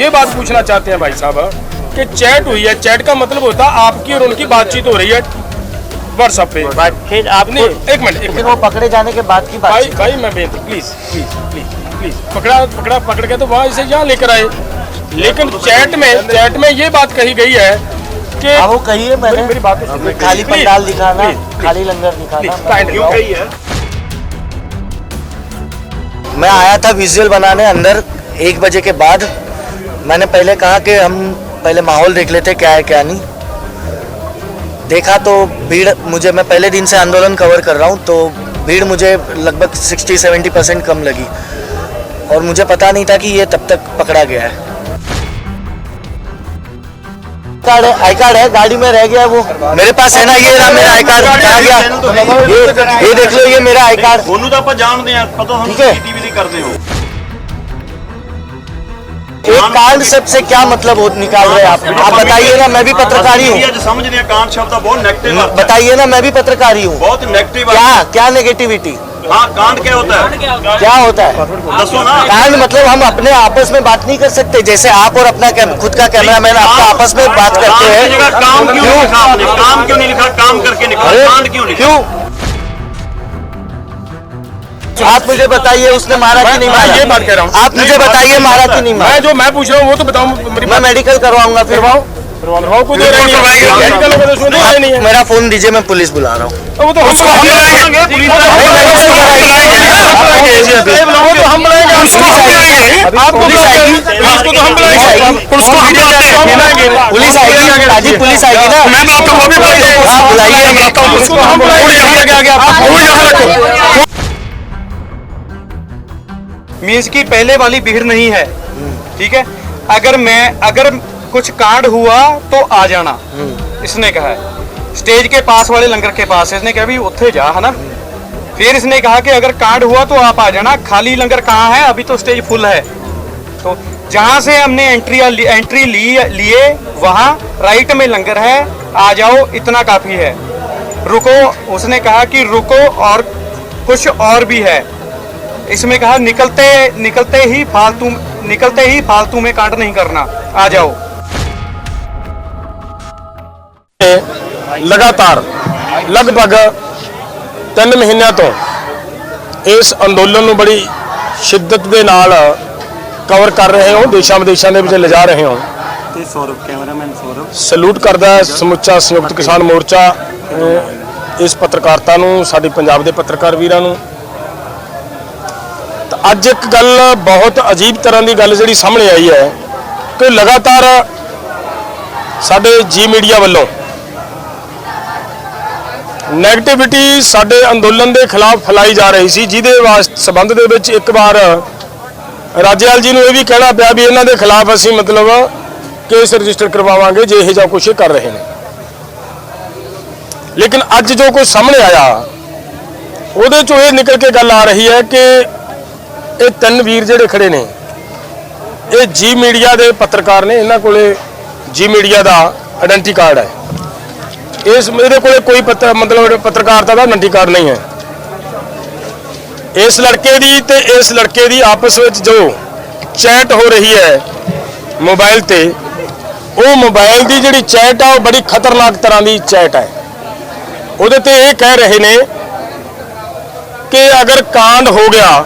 ये बात पूछना चाहते हैं भाई साहब कि चैट हुई है, चैट का मतलब होता है आपकी और उनकी बातचीत हो रही है व्हाट्सएप पे। फिर आपने एक मिनट वो पकड़े जाने के बाद की बात। भाई मैं बेनती प्लीज पकड़ के तो वहाँ इसे यहाँ लेकर आए, लेकिन चैट में ये बात कही गई है कि वो कहिए, मैंने मेरी बात तो सुनिए। खाली पंडाल दिखाना, खाली लंगर दिखाना। क्यों कही है? मैं आया था विजुअल बनाने अंदर 1 बजे के बाद। मैंने पहले कहा कि हम पहले माहौल देख लेते क्या है क्या नहीं। देखा तो भीड़, मुझे, मैं पहले दिन से आंदोलन कवर कर रहा हूँ, तो भीड़ मुझे लगभग 60-70% कम लगी और मुझे पता नहीं था कि ये तब तक पकड़ा गया है। आई कार्ड है, गाड़ी में रह गया वो मेरे पास है ना, ये रहा मेरा आई कार्ड, आ गया। ये देख लो, ये मेरा आई कार्ड। ਉਹਨੂੰ ਤਾਂ ਆਪਾਂ ਜਾਣਦੇ ਆ, ਪਤਾ हम सीसीटीवी ਦੀ ਕਰਦੇ ਹੋ। एक कांड शब्द से क्या मतलब निकाल रहे हैं आप बताइए ना। मैं भी पत्रकारी हूँ। समझते हैं कांड शब्द बहुत नेगेटिव। बताइए ना, मैं भी पत्रकारी हूँ। बहुत नेगेटिव। क्या नेगेटिविटी? हाँ, कांड क्या होता है? क्या होता है दसो ना। कांड मतलब हम अपने आपस में बात नहीं कर सकते, जैसे आप और अपना खुद का कैमरामैन आपका आपस में बात करते हैं। काम क्यों लिखा आपने? काम क्यों नहीं लिखा? काम करके निकला, कांड क्यों लिखा? क्यों? आप मुझे बताइए, उसने मारा कि नहीं मारा? ये बात कह रहा हूँ। आप मुझे बताइए, मारा कि नहीं मारा? मैं पूछ रहा हूँ वो तो बताऊँ। मैं मेडिकल करवाऊंगा। फिर कोई दे रहा नहीं है। मेरा फोन दीजिए, मैं पुलिस बुला रहा हूँ। वो तो हम बुलाएंगे, पुलिस हम बुलाएंगे, आपको पुलिस आएगी, पुलिस आएगी ना। मैं बुलाता हूँ, बुलाइए। मीन्स की पहले वाली भीड़ नहीं है, ठीक है। अगर कुछ कांड हुआ तो आ जाना, इसने कहा है। स्टेज के पास वाले लंगर के पास इसने कहा भी उत्थे जा, है ना। फिर इसने कहा कि अगर कांड हुआ तो आप आ जाना, खाली लंगर कहाँ है, अभी तो स्टेज फुल है। तो जहाँ से हमने एंट्री लिए वहाँ राइट में लंगर है, आ जाओ, इतना काफी है। रुको, उसने कहा कि रुको और कुछ और भी है। इसमें कहा निकलते ही फालतू में कांड नहीं करना, आ जाओ। ਲਗਾਤਾਰ ਲਗਭਗ 3 ਮਹੀਨਿਆਂ ਤੋਂ ਇਸ ਅੰਦੋਲਨ ਨੂੰ ਬੜੀ ਸ਼ਿੱਦਤ ਦੇ ਨਾਲ ਕਵਰ ਕਰ ਰਹੇ ਹੋ, ਦੇਸ਼ਾਂ ਵਿਦੇਸ਼ਾਂ ਦੇ ਵਿੱਚ ਲਿਜਾ ਰਹੇ ਹੋ। ਤੇ ਸੌਰਵ, ਕੈਮਰਾਮੈਨ ਸੌਰਵ ਸਲੂਟ ਕਰਦਾ ਹੈ ਸਮੁੱਚਾ ਸੰਯੁਕਤ ਕਿਸਾਨ ਮੋਰਚਾ ਇਸ ਪੱਤਰਕਾਰਤਾ ਨੂੰ, ਸਾਡੇ ਪੰਜਾਬ ਦੇ ਪੱਤਰਕਾਰ ਵੀਰਾਂ ਨੂੰ। ਤਾਂ ਅੱਜ ਇੱਕ ਗੱਲ ਬਹੁਤ ਅਜੀਬ ਤਰ੍ਹਾਂ ਦੀ ਗੱਲ ਜਿਹੜੀ ਸਾਹਮਣੇ ਆਈ ਹੈ ਕਿ ਲਗਾਤਾਰ ਸਾਡੇ ਜੀ ਮੀਡੀਆ ਵੱਲੋਂ ਨੈਗੇਟਿਵਿਟੀ ਸਾਡੇ ਅੰਦੋਲਨ ਦੇ ਖਿਲਾਫ ਫੈਲਾਈ ਜਾ ਰਹੀ ਸੀ, ਜਿਹਦੇ ਸਬੰਧ ਦੇ ਵਿੱਚ ਇੱਕ ਵਾਰ ਰਾਜੇਵਾਲ ਜੀ ਨੂੰ ਇਹ ਵੀ ਕਹਿਣਾ ਪਿਆ ਵੀ ਇਹਨਾਂ ਦੇ ਖਿਲਾਫ ਅਸੀਂ ਮਤਲਬ ਕੇਸ ਰਜਿਸਟਰ ਕਰਵਾਵਾਂਗੇ ਜੇ ਇਹ ਜਾਂ ਕੁਛ ਕਰ ਰਹੇ ਨੇ। ਲੇਕਿਨ ਅੱਜ ਜੋ ਕੁਝ ਸਾਹਮਣੇ ਆਇਆ ਉਹਦੇ ਚੋਂ ਇਹ ਨਿਕਲ ਕੇ ਗੱਲ ਆ ਰਹੀ ਹੈ ਕਿ ਇਹ 3 ਵੀਰ ਜਿਹੜੇ ਖੜੇ ਨੇ ਇਹ ਜੀ ਮੀਡੀਆ ਦੇ ਪੱਤਰਕਾਰ ਨੇ। ਇਹਨਾਂ ਕੋਲੇ ਜੀ ਮੀਡੀਆ ਦਾ ਆਇਡੈਂਟੀ ਕਾਰਡ ਹੈ। ਇਹਦੇ ਕੋਲੇ ਕੋਈ ਮਤਲਬ ਪੱਤਰਕਾਰਤਾ ਦਾ ਆਇਡੈਂਟੀ ਕਾਰਡ ਨਹੀਂ ਹੈ। ਇਸ ਲੜਕੇ ਦੀ ਤੇ ਇਸ ਲੜਕੇ ਦੀ ਆਪਸ ਵਿੱਚ ਜੋ ਚੈਟ ਹੋ ਰਹੀ ਹੈ ਮੋਬਾਈਲ ਤੇ, ਉਹ ਮੋਬਾਈਲ ਦੀ ਜਿਹੜੀ ਚੈਟ ਆ ਉਹ ਬੜੀ ਖਤਰਨਾਕ ਤਰ੍ਹਾਂ ਦੀ ਚੈਟ ਹੈ। ਉਹਦੇ ਤੇ ਇਹ ਕਹਿ ਰਹੇ ਨੇ ਕਿ ਅਗਰ ਕਾਂਡ ਹੋ ਗਿਆ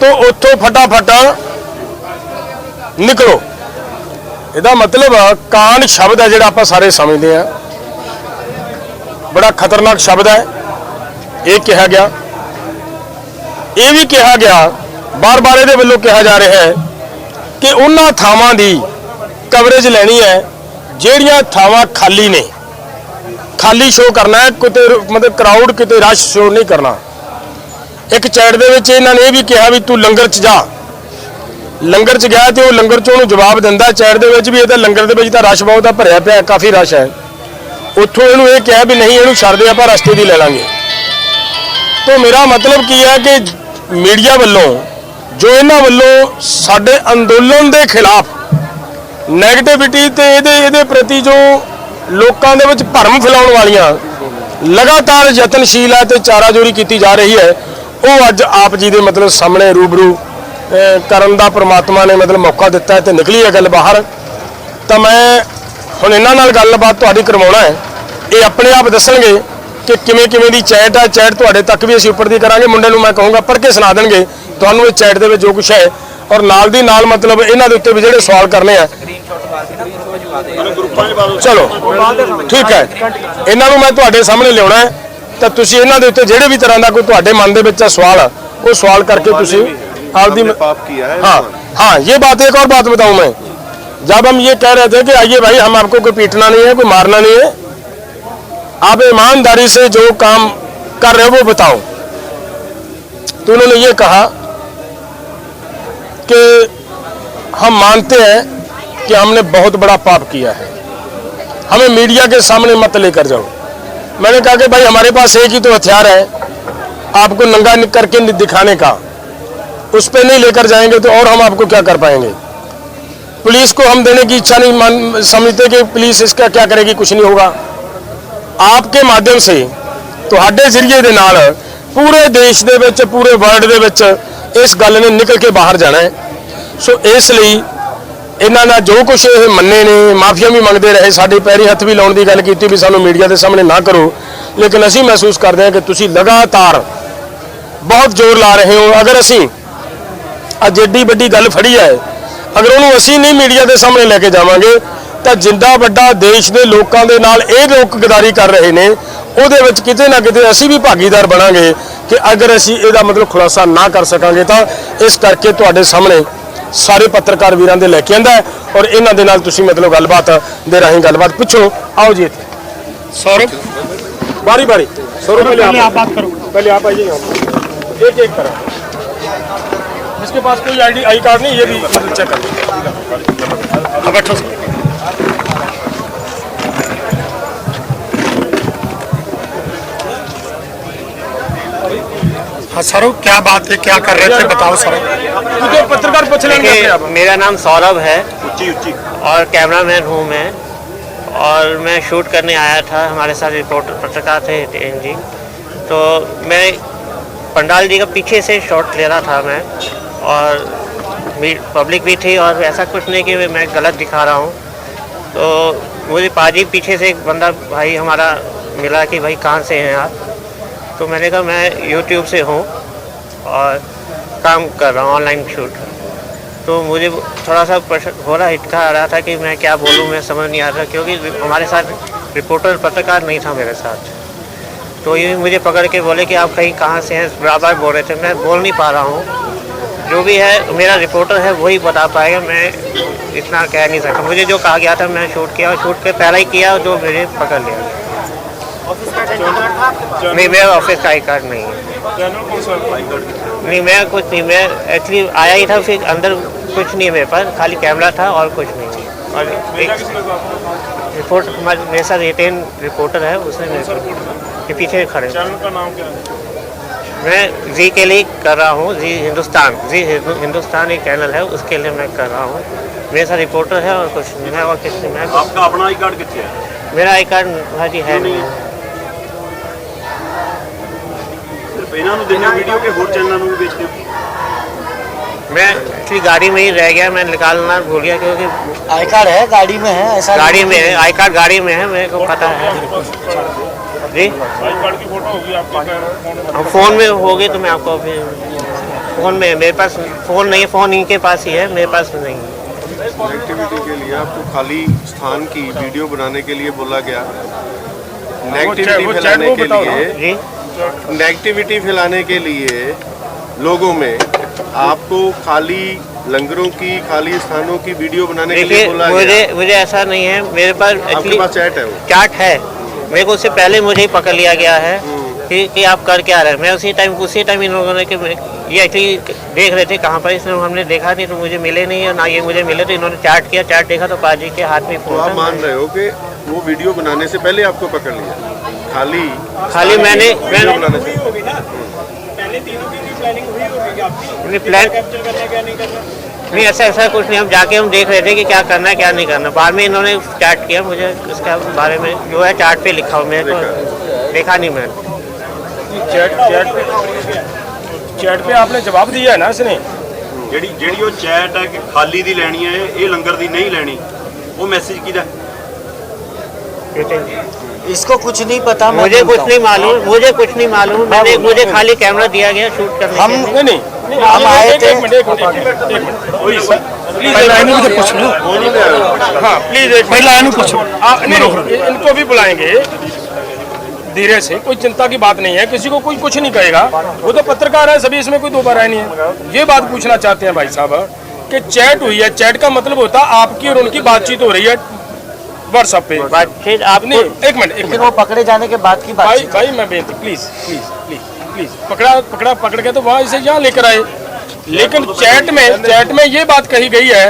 तो ਉੱਥੋਂ फटाफट निकलो। ਇਹਦਾ मतलब ਕਾਂਡ ਸ਼ਬਦ ਹੈ ਜਿਹੜਾ ਆਪਾਂ ਸਾਰੇ ਸਮਝਦੇ ਆ, ਬੜਾ ਖਤਰਨਾਕ ਸ਼ਬਦ ਹੈ। ਇਹ ਕਿਹਾ ਗਿਆ, ਇਹ ਵੀ ਕਿਹਾ ਗਿਆ, ਬਾਰ-ਬਾਰ ਇਹਦੇ ਵੱਲੋਂ ਕਿਹਾ ਜਾ ਰਿਹਾ ਹੈ ਕਿ ਉਹਨਾਂ ਥਾਵਾਂ ਦੀ ਕਵਰੇਜ ਲੈਣੀ ਹੈ ਜਿਹੜੀਆਂ ਥਾਵਾਂ ਖਾਲੀ ਨੇ, ਖਾਲੀ ਸ਼ੋਅ ਕਰਨਾ ਹੈ, ਕਿਤੇ ਮਤਲਬ ਕਰਾਊਡ ਕਿਤੇ ਰਸ਼ ਸ਼ੋਅ ਨਹੀਂ ਕਰਨਾ। ਇੱਕ ਚੈਟ ਦੇ ਵਿੱਚ ਇਹਨਾਂ ਨੇ ਇਹ ਵੀ ਕਿਹਾ ਵੀ ਤੂੰ ਲੰਗਰ 'ਚ ਜਾ। ਲੰਗਰ 'ਚ ਗਿਆ ਤੇ ਉਹ ਲੰਗਰ 'ਚ ਉਹਨੂੰ ਜਵਾਬ ਦਿੰਦਾ ਚੈਟ ਦੇ ਵਿੱਚ ਵੀ ਇਹ ਤਾਂ ਲੰਗਰ ਦੇ ਵਿੱਚ ਤਾਂ ਰਸ਼ ਬਹੁਤ ਆ, ਭਰਿਆ ਪਿਆ, ਕਾਫੀ ਰਸ਼ ਹੈ। ਉੱਥੋਂ ਇਹਨੂੰ ਇਹ ਕਿਹਾ ਵੀ ਨਹੀਂ, ਇਹਨੂੰ ਛੱਡ ਦੇ, ਆਪਾਂ ਰਸਤੇ ਦੀ ਲੈ ਲਾਂਗੇ। ਤਾਂ ਮੇਰਾ ਮਤਲਬ ਕੀ ਹੈ ਕਿ ਮੀਡੀਆ ਵੱਲੋਂ ਜੋ ਇਹਨਾਂ ਵੱਲੋਂ ਸਾਡੇ ਅੰਦੋਲਨ ਦੇ ਖਿਲਾਫ ਨੈਗੇਟਿਵਿਟੀ ਤੇ ਇਹਦੇ ਪ੍ਰਤੀ ਜੋ ਲੋਕਾਂ ਦੇ ਵਿੱਚ ਭਰਮ ਫੈਲਾਉਣ ਵਾਲੀਆਂ ਲਗਾਤਾਰ ਯਤਨਸ਼ੀਲ ਹੈ ਤੇ ਚਾਰਾਜੋਰੀ ਕੀਤੀ ਜਾ ਰਹੀ ਹੈ, ਉਹ ਅੱਜ ਆਪ ਜੀ ਦੇ ਮਤਲਬ ਸਾਹਮਣੇ ਰੂਬਰੂ ਕਰਨ ਦਾ ਪ੍ਰਮਾਤਮਾ ਨੇ ਮਤਲਬ ਮੌਕਾ ਦਿੱਤਾ ਹੈ ਤੇ ਨਿਕਲੀ ਹੈ ਗੱਲ ਬਾਹਰ। ਤਾਂ ਮੈਂ ਹੁਣ ਇਹਨਾਂ ਨਾਲ ਗੱਲਬਾਤ ਤੁਹਾਡੀ ਕਰਵਾਉਣਾ ਹੈ, ਇਹ ਆਪਣੇ ਆਪ ਦੱਸਣਗੇ ਕਿ ਕਿਵੇਂ ਕਿਵੇਂ ਦੀ ਚੈਟ ਹੈ। ਚੈਟ ਤੁਹਾਡੇ ਤੱਕ ਵੀ ਅਸੀਂ ਉੱਪਰ ਦੀ ਕਰਾਂਗੇ, ਮੁੰਡੇ ਨੂੰ ਮੈਂ ਕਹੂੰਗਾ ਪੜ੍ਹ ਕੇ ਸੁਣਾ ਦੇਣਗੇ ਤੁਹਾਨੂੰ ਇਹ ਚੈਟ ਦੇ ਵਿੱਚ ਜੋ ਕੁਛ ਹੈ, ਔਰ ਨਾਲ ਦੀ ਨਾਲ ਮਤਲਬ ਇਹਨਾਂ ਦੇ ਉੱਤੇ ਵੀ ਜਿਹੜੇ ਸਵਾਲ ਕਰਨੇ ਆ ਚਲੋ ਠੀਕ ਹੈ, ਇਹਨਾਂ ਨੂੰ ਮੈਂ ਤੁਹਾਡੇ ਸਾਹਮਣੇ ਲਿਆਉਣਾ ਹੈ। ਤਾਂ ਤੁਸੀਂ ਇਹਨਾਂ ਦੇ ਉੱਤੇ ਜਿਹੜੇ ਵੀ ਤਰ੍ਹਾਂ ਦਾ ਕੋਈ ਤੁਹਾਡੇ ਮਨ ਦੇ ਵਿੱਚ ਸਵਾल ਆ वो सवाल करके तुसी आपदी पाप किया है। हाँ हाँ, ये बात एक और बात बताऊं मैं, जब हम ये कह रहे थे कि आइए भाई हम आपको कोई पीटना नहीं है, कोई मारना नहीं है, आप ईमानदारी से जो काम कर रहे हो वो बताओ। तो उन्होंने ये कहा कि हम मानते हैं कि हमने बहुत बड़ा पाप किया है, हमें मीडिया के सामने मत लेकर जाओ। मैंने कहा कि भाई हमारे पास एक ही तो हथियार है आपको नंगा करके दिखाने का, उस पे नहीं लेकर जाएंगे तो और हम आपको क्या कर पाएंगे। पुलिस को हम देने की इच्छा नहीं समझते कि पुलिस इसका क्या करेगी, कुछ नहीं होगा। आपके माध्यम से ਤੁਹਾਡੇ ਜ਼ਰੀਏ ਦੇ ਨਾਲ पूरे देश ਦੇ ਵਿੱਚ पूरे वर्ल्ड ਦੇ ਵਿੱਚ ਇਸ ਗੱਲ ਨੇ ਨਿਕਲ ਕੇ ਬਾਹਰ ਜਾਣਾ ਹੈ। ਸੋ ਇਸ ਲਈ ਇਹਨਾਂ ਦਾ ਜੋ ਕੁਝ ਇਹ ਮੰਨੇ ਨੇ, ਮਾਫੀਆਂ ਵੀ ਮੰਗਦੇ ਰਹੇ, ਸਾਡੇ ਪੈਰੀ ਹੱਥ ਵੀ ਲਾਉਣ ਦੀ ਗੱਲ ਕੀਤੀ ਵੀ ਸਾਨੂੰ ਮੀਡੀਆ ਦੇ ਸਾਹਮਣੇ ਨਾ ਕਰੋ, लेकिन ਅਸੀਂ महसूस करते हैं कि ਤੁਸੀਂ लगातार बहुत जोर ला रहे हो। अगर ਅਸੀਂ ਅੱਜ ਏਡੀ ਵੱਡੀ ਗੱਲ ਫੜੀ ਹੈ, ਅਗਰ ਉਹਨੂੰ ਅਸੀਂ ਨਹੀਂ ਮੀਡੀਆ ਦੇ ਸਾਹਮਣੇ ਲੈ ਕੇ ਜਾਵਾਂਗੇ ਤਾਂ ਜਿੰਦਾ ਵੱਡਾ ਦੇਸ਼ ਦੇ ਲੋਕਾਂ ਦੇ ਨਾਲ ਇਹ ਲੋਕ ਗਦਾਰੀ ਕਰ ਰਹੇ ਨੇ, ਉਹਦੇ ਵਿੱਚ ਕਿਤੇ ਨਾ ਕਿਤੇ ਅਸੀਂ ਵੀ ਭਾਗੀਦਾਰ ਬਣਾਂਗੇ ਕਿ ਅਗਰ ਅਸੀਂ ਇਹਦਾ ਮਤਲਬ ਖੁਲਾਸਾ ਨਾ ਕਰ ਸਕਾਂਗੇ। ਤਾਂ ਇਸ ਕਰਕੇ ਤੁਹਾਡੇ ਸਾਹਮਣੇ ਸਾਰੇ ਪੱਤਰਕਾਰ ਵੀਰਾਂ ਦੇ ਲੈ ਕੇ ਆਂਦਾ ਔਰ ਇਹਨਾਂ ਦੇ ਨਾਲ ਤੁਸੀਂ ਮਤਲਬ ਗੱਲਬਾਤ ਦੇ ਰਾਹੀਂ ਗੱਲਬਾਤ ਪੁੱਛੋ। आओ जी सौरभ, बारी बारी सौरभ पहले आप बात करो, पहले आप आइए एक एक तरह। जिसके पास कोई आई कार्ड नहीं ये भी चेक कर बैठो। हाँ सर, क्या बात है, क्या कर रहे थे बताओ सर। तो पत्रकार पूछ लेंगे। मेरा नाम सौरभ है और कैमरामैन हूँ मैं, और मैं शूट करने आया था, हमारे साथ रिपोर्टर पत्रकार थे हितेन जी। तो मैं पंडाल जी का पीछे से शॉट ले रहा था मैं, और पब्लिक भी थी, और ऐसा कुछ नहीं कि मैं गलत दिखा रहा हूँ। तो मुझे पाजी पीछे से एक बंदा भाई हमारा मिला कि भाई कहाँ से हैं आप। तो मैंने कहा मैं यूट्यूब से हूँ और काम कर रहा हूँ ऑनलाइन शूट। तो मुझे थोड़ा सा हो रहा हिचका आ रहा था कि मैं क्या बोलूँ, मैं समझ नहीं आ रहा, क्योंकि हमारे साथ रिपोर्टर पत्रकार नहीं था मेरे साथ। तो ये मुझे पकड़ के बोले कि आप कहीं कहाँ से हैं, बराबर बोल रहे थे, मैं बोल नहीं पा रहा हूँ। जो भी है मेरा रिपोर्टर है वही बता पाएगा, मैं इतना कह नहीं सकता। मुझे जो कहा गया था मैं शूट किया, और शूट के पहले ही किया, जो मुझे पकड़ लिया। नहीं, मेरा ऑफिस का आई कार्ड नहीं है। नहीं, मैं कुछ नहीं, मैं एक्चुअली आया ही था, फिर अंदर कुछ नहीं है मेरे पास, खाली कैमरा था और कुछ नहीं। और एक रिपोर्ट हमारे मेरे साथ हितेन रिपोर्टर है, उसने मेरे के पीछे खड़े। चैनल का नाम क्या है? मैं जी के लिए कर रहा हूँ, जी हिंदुस्तान एक चैनल है, उसके लिए मैं कर रहा हूँ। मेरे साथ रिपोर्टर है और कुछ नहीं है। और किसी मैं आपका अपना आई कार्ड कितने है? मेरा आई कार्ड भाजी है नहीं। ਇਹਨਾਂ ਨੂੰ ਦੇਣਾ वीडियो के होर चैनलों ਨੂੰ भी बेचते हो? मैं एक्चुअली गाड़ी में ही रह गया, मैं निकालना भूल गया, क्योंकि आई कार्ड है गाड़ी में है, ऐसा गाड़ी में है, आई कार्ड गाड़ी में है, मेरे को पता है जी। आई कार्ड की फोटो होगी आपके हम फ़ोन में होगी तो मैं आपको फिर फ़ोन में, मेरे पास फ़ोन नहीं है, फ़ोन इनके पास ही है, मेरे पास नहीं है। एक्टिविटी के लिए आपको खाली स्थान की वीडियो बनाने के लिए बोला गया, नेगेटिविटी फैलाने के लिए, जी नेगेटिविटी फैलाने के लिए लोगों में आपको खाली लंगरों की, खाली स्थानों की वीडियो बनाने के लिए देखिए, बोला गया। मुझे ऐसा नहीं है, मेरे पास आपके एक्चुअली पास चैट है वो? चार्ट है मेरे को, उससे पहले मुझे ही पकड़ लिया गया है कि आप कर क्या रहे हैं। मैं उसी टाइम इन लोगों ने कि ये एक्चुअली देख रहे थे कहाँ पर, इसमें हमने देखा नहीं, तो मुझे मिले नहीं और ना ये मुझे मिले, तो इन्होंने चार्ट किया, चार्ट देखा तो पाजी के हाथ में तो फोन आप था। मान रहे हो कि वो वीडियो बनाने से पहले आपको पकड़ लिया, खाली मैंने बनाने से? प्लान नहीं, ऐसा कुछ नहीं, हम जाके हम देख रहे थे कि क्या करना है क्या नहीं करना। बाद में इन्होंने चार्ट किया, मुझे इसके बारे में जो है चार्ट पे लिखा हो, मेरे को देखा नहीं मैंने। चैट पे आपने जवाब दिया है ना इसने? ਜਿਹੜੀ ਉਹ ਚੈਟ ਹੈ ਕਿ ਖਾਲੀ ਦੀ ਲੈਣੀ ਹੈ ਇਹ ਲੰਗਰ ਦੀ ਨਹੀਂ ਲੈਣੀ ਉਹ ਮੈਸੇਜ ਕਿਹਦਾ इसको कुछ नहीं पता, मैं मुझे बोलता कुछ नहीं मालूम, मुझे खाली कैमरा दिया गया शूट करने हम के लिए। नहीं हम आए थे। पहला इन्हें मुझे पूछ लो। हाँ प्लीज पहला इन्हें पूछो। नहीं इनको भी बुलाएंगे धीरे से, कोई चिंता की बात नहीं है, किसी को कोई कुछ नहीं कहेगा, वो तो पत्रकार है, सभी इसमें कोई दो बार नहीं है। ये बात पूछना चाहते हैं भाई साहब कि चैट हुई है, चैट का मतलब होता है आपकी और उनकी बातचीत हो रही है व्हाट्सएप पे। बातचीत आप नहीं एक मिनट लेकिन वो पकड़े जाने के बाद की बात भाई भाई मैं बेनती प्लीज प्लीज प्लीज प्लीज पकड़ के तो वहाँ इसे यहाँ लेकर आए, लेकिन चैट में ये बात कही गई है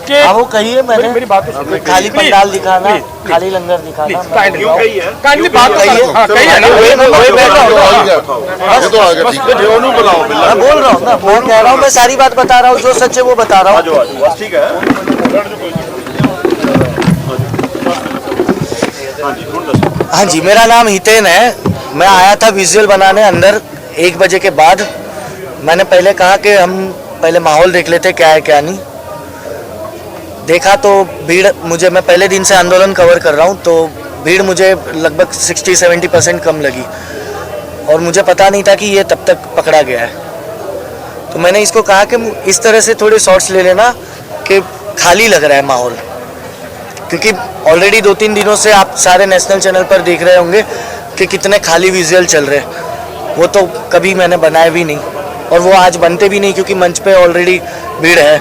कि हाँ वो कही है मैंने, मेरी बात तो सुनो। खाली Please, पंडाल दिखाना, please, खाली लंगर दिखाना। काइंडली क्यों कही है बात कही है, हाँ कही है ना, वही बैठा हूँ ना। ये तो आ गया ठीक है दोनों बुलाओ मैं बोल रहा हूँ ना, मैं कह रहा हूँ, मैं सारी बात बता रहा हूँ, जो सच है वो बता रहा हूँ। आज बस ठीक है हाँ जी कौन दसो हाँ जी, मेरा नाम हितेन है। मैं आया था विजुअल बनाने अंदर 1 बजे के बाद। मैंने पहले कहा कि हम पहले माहौल देख लेते क्या है क्या नहीं। देखा तो भीड़, मैं पहले दिन से आंदोलन कवर कर रहा हूँ, तो भीड़ मुझे लगभग 60-70% कम लगी और मुझे पता नहीं था कि ये तब तक पकड़ा गया है। तो मैंने इसको कहा कि इस तरह से थोड़े शॉट्स ले लेना कि खाली लग रहा है माहौल, क्योंकि ऑलरेडी 2-3 दिनों से आप सारे नेशनल चैनल पर देख रहे होंगे कि कितने खाली विजुअल चल रहे हैं। वो तो कभी मैंने बनाए भी नहीं और वो आज बनते भी नहीं, क्योंकि मंच पे ऑलरेडी भीड़ है।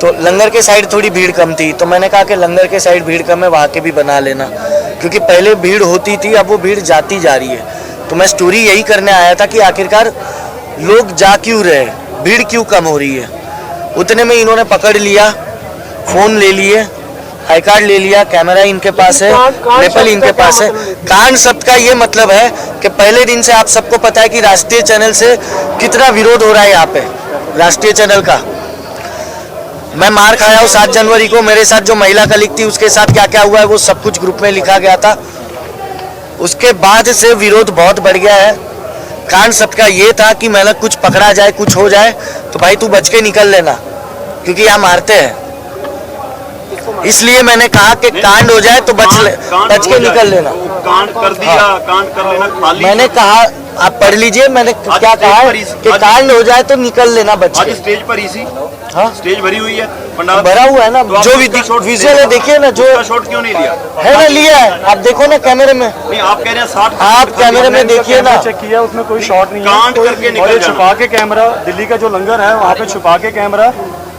तो लंगर के साइड थोड़ी भीड़ कम थी, तो मैंने कहा कि लंगर के साइड भीड़ कम है, वहाँ के भी बना लेना, क्योंकि पहले भीड़ होती थी, अब वो भीड़ जाती जा रही है। तो मैं स्टोरी यही करने आया था कि आखिरकार लोग जा क्यों रहे, भीड़ क्यों कम हो रही है। उतने में इन्होंने पकड़ लिया, फ़ोन ले लिए, आई कार्ड ले लिया, कैमरा इनके पास है, लेपल इनके पास है। कांड शब्द का ये मतलब है कि पहले दिन से आप सबको पता है कि राष्ट्रीय चैनल से कितना विरोध हो रहा है यहाँ पे, राष्ट्रीय चैनल का। मैं मार खाया हूँ 7 जनवरी को, मेरे साथ जो महिला कलीग थी उसके साथ क्या क्या हुआ है वो सब कुछ ग्रुप में लिखा गया था। उसके बाद से विरोध बहुत बढ़ गया है। कांड शब्द का ये था कि मतलब कुछ पकड़ा जाए, कुछ हो जाए तो भाई तू बच के निकल लेना, क्योंकि यहाँ मारते हैं। इसलिए मैंने कहा कि कांड हो जाए तो बच के निकल लेना। कांड कर दिया कांड कर लेना खाली मैंने कहा आप पढ़ लीजिए, मैंने क्या कहा है कि कांड हो जाए तो निकल लेना बच आज के। स्टेज पर ही सी हाँ स्टेज भरी हुई है पंडाल भरा हुआ है ना, तो आप जो उसका shot विजुअल है देखिए ना, जो उसका शॉट क्यों नहीं लिया है ना लिया है, आप देखो ना कैमरे में, नहीं आप कह रहे हैं 60 आप कैमरे में देखिए ना। चेक किया, उसमें कोई शॉट नहीं है। कांड करके निकल और ये जाना। छुपा के कैमरा, दिल्ली का जो लंगर है वहाँ पे छुपा के कैमरा,